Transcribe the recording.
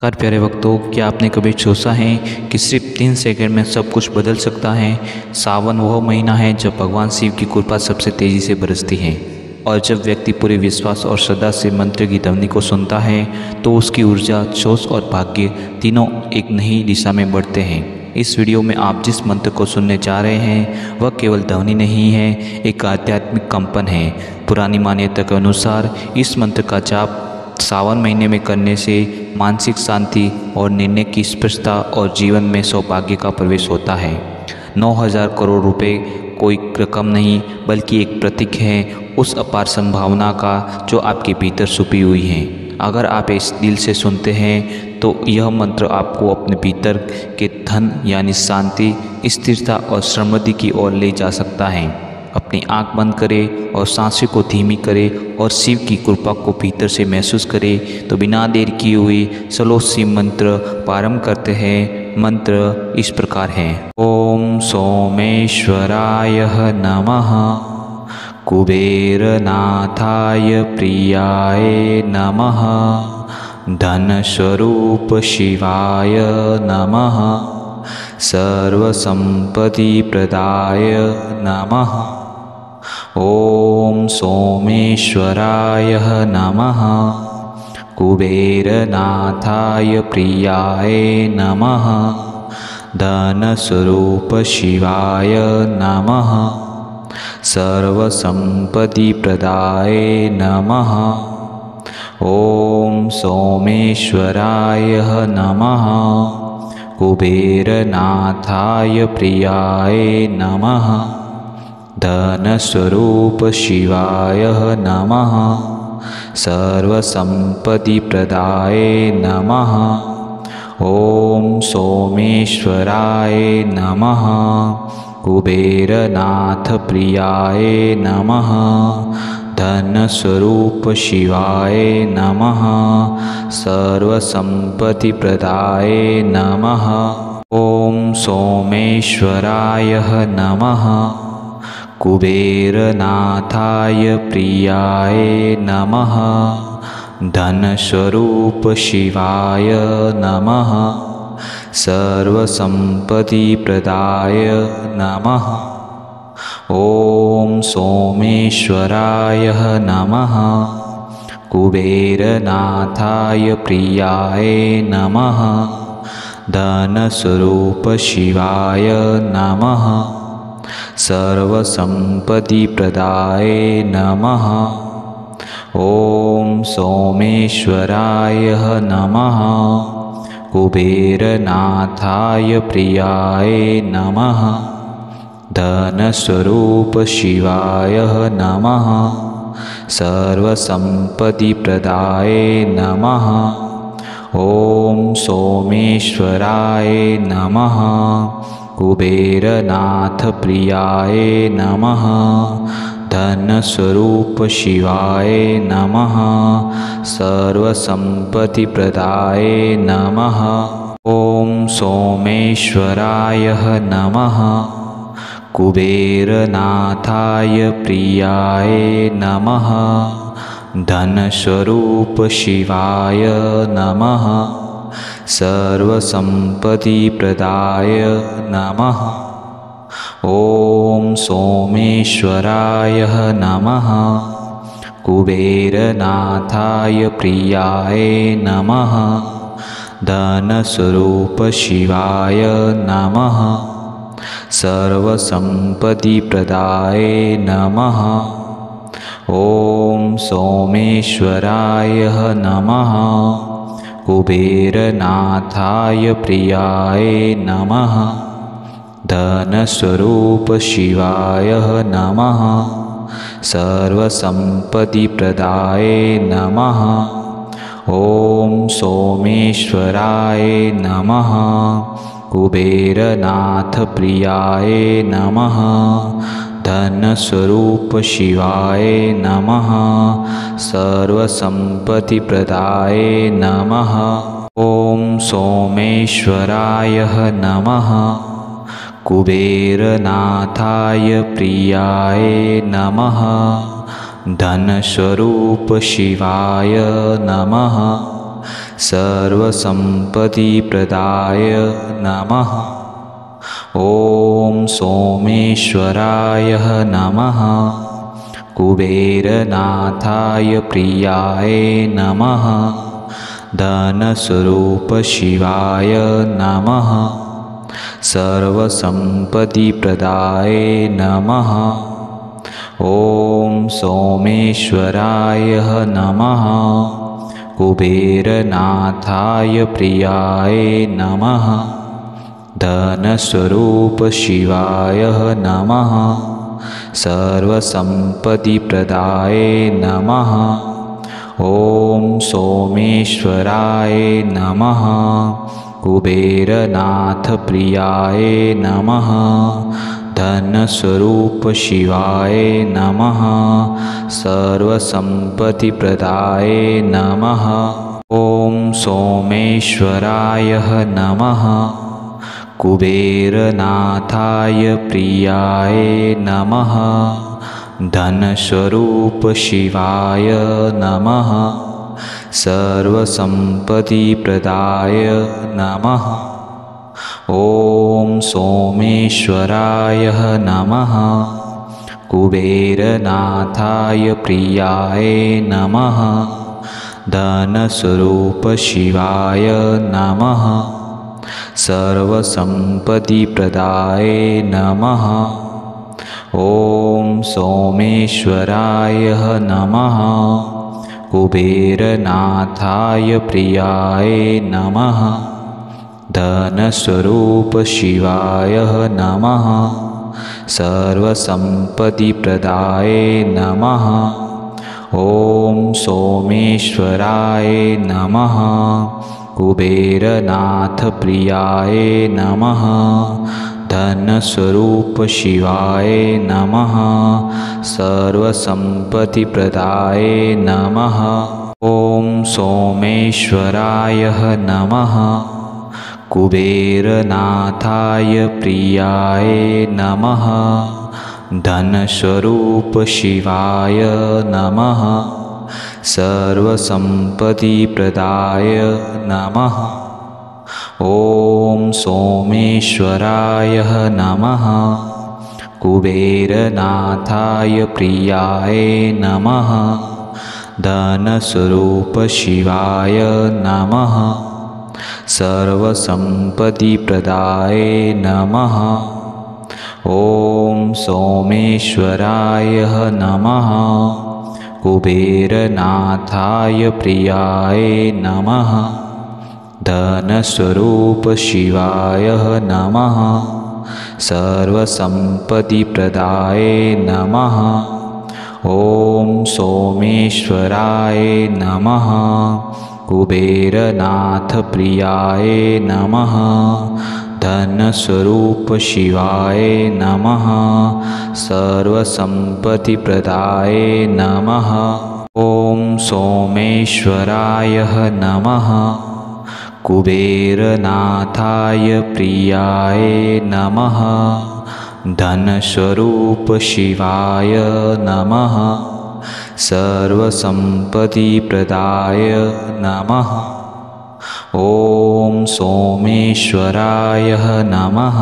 कर प्यारे वक्तों, क्या आपने कभी सोचा है कि सिर्फ 3 सेकंड में सब कुछ बदल सकता है। सावन वह महीना है जब भगवान शिव की कृपा सबसे तेज़ी से बरसती है और जब व्यक्ति पूरे विश्वास और श्रद्धा से मंत्र की ध्वनि को सुनता है तो उसकी ऊर्जा, जोश और भाग्य तीनों एक नई दिशा में बढ़ते हैं। इस वीडियो में आप जिस मंत्र को सुनने जा रहे हैं वह केवल ध्वनि नहीं है, एक आध्यात्मिक कंपन है। पुरानी मान्यता के अनुसार इस मंत्र का जाप सावन महीने में करने से मानसिक शांति और निर्णय की स्पष्टता और जीवन में सौभाग्य का प्रवेश होता है। 9,000 करोड़ रुपए कोई रकम नहीं बल्कि एक प्रतीक है उस अपार संभावना का जो आपके भीतर छुपी हुई है। अगर आप इस दिल से सुनते हैं तो यह मंत्र आपको अपने भीतर के धन यानी शांति, स्थिरता और समृद्धि की ओर ले जा सकता है। अपनी आंख बंद करें और सांसें को धीमी करें और शिव की कृपा को भीतर से महसूस करें। तो बिना देर किए हुए चलो शिव मंत्र प्रारंभ करते हैं। मंत्र इस प्रकार है। ओम सोमेश्वराय नमः, कुबेरनाथाय प्रियाय नमः, धन स्वरूप शिवाय नमः, सर्वसंपत्ति प्रदाय नमः। ओम सोमेश्वराय नमः, कुबेरनाथाय प्रियाय नमः, धनस्वरूप शिवाय नमः, सर्वसंपत्ति प्रदाय नमः। ओम सोमेश्वराय नमः, कुबेरनाथाय प्रियाय नमः, धनस्वरूप शिवाय नमः, सर्वसंपत्ति प्रदाय नमः। ओम सोमेश्वराय नमः, कुबेरनाथ प्रियाय नमः, धनस्वरूप शिवाय नमः, सर्वसंपत्ति प्रदाय नमः। ओम सोमेश्वराय नमः, कुबेरनाथाय प्रियाय नमः, धनस्वरूप शिवाय नमः, सर्वसंपत्ति प्रदाय नमः। ओम सोमेश्वराय नमः, कुबेरनाथाय प्रियाय नमः, धनस्वरूप शिवाय नमः, सर्वसंपत्ति प्रदाय नमः। ओम सोमेश्वराय नमः, कुबेरनाथाय प्रियाय नमः, धनस्वरूप शिवाय नमः, सर्वसंपत्ति प्रदाय नमः। ओम सोमेश्वराय नमः, कुबेरनाथ प्रियाय नमः, धनस्वरूप शिवाय नमः, सर्वसंपत्ति प्रदाय नमः। ओम सोमेश्वराय नमः, कुबेरनाथाय प्रियाय नमः, धनस्वरूप शिवाय नमः, सर्वसंपत्ति प्रदाय नमः। ओम सोमेश्वराय नमः, कुबेरनाथाय प्रियाय नमः, धनस्वरूप शिवाय नमः, सर्वसंपत्ति प्रदाय नमः। ओम सोमेश्वराय नमः, कुबेरनाथाय प्रियाय नमः, धनस्वरूप शिवाय नमः, सर्वसंपत्ति प्रदाय नमः। ओम सोमेश्वराय नमः, कुबेरनाथ प्रियाय नमः, धनस्वरूप शिवाय नमः, सर्वसंपत्ति प्रदाय नमः। ओम सोमेश्वराय नमः, कुबेरनाथाय प्रियाय नमः, धनस्वरूप शिवाय नमः, सर्वसम्पत्तिप्रदाय नमः। ॐ सोमेश्वराय नमः। कुबेरनाथाय प्रियाय नमः। धनस्वरूप शिवाय नमः। सर्वसम्पत्तिप्रदाय नमः। ॐ सोमेश्वराय नमः। कुबेरनाथाय प्रियाय नमः। धनस्वरूप शिवाय नमः। सर्वसम्पत्तिप्रदाय नमः। ॐ सोमेश्वराय नमः। कुबेरनाथ प्रियाय नमः। धनस्वरूप शिवाय नमः। सर्वसम्पत्तिप्रदाय नमः। ॐ सोमेश्वराय नमः। कुबेरनाथाय प्रियाय नमः। धनस्वरूप शिवाय नमः। सर्वसम्पत्तिप्रदाय नमः। ॐ सोमेश्वराय नमः। कुबेरनाथाय प्रियाय नमः। धनस्वरूप शिवाय नमः। सर्वसम्पत्तिप्रदाय नमः। ॐ सोमेश्वराय नमः। कुबेरनाथाय प्रियाय नमः। धनस्वरूप शिवाय नमः। सर्वसम्पत्तिप्रदाय नमः। ॐ सोमेश्वराय नमः। कुबेरनाथ प्रियाय नमः। धनस्वरूप शिवाय नमः। सर्वसम्पत्तिप्रदाय नमः। ॐ सोमेश्वराय नमः। कुबेरनाथाय प्रियाय नमः। धनस्वरूप शिवाय नमः। सर्वसम्पत्तिप्रदाय नमः। ॐ सोमेश्वराय नमः। कुबेरनाथाय प्रियाय नमः। धनस्वरूप शिवाय नमः। सर्वसम्पत्तिप्रदाय नमः। ॐ सोमेश्वराय नमः। कुबेरनाथाय प्रियाय नमः। धनस्वरूप शिवाय नमः। सर्वसम्पत्तिप्रदाय नमः। ॐ सोमेश्वराय नमः। कुबेरनाथ प्रियाय नमः। धनस्वरूप शिवाय नमः। सर्वसम्पत्तिप्रदाय नमः। ॐ सोमेश्वराय नमः। कुबेरनाथाय प्रियाय नमः। धनस्वरूप शिवाय नमः। सर्वसम्पत्तिप्रदाय नमः। ॐ सोमेश्वराय नमः।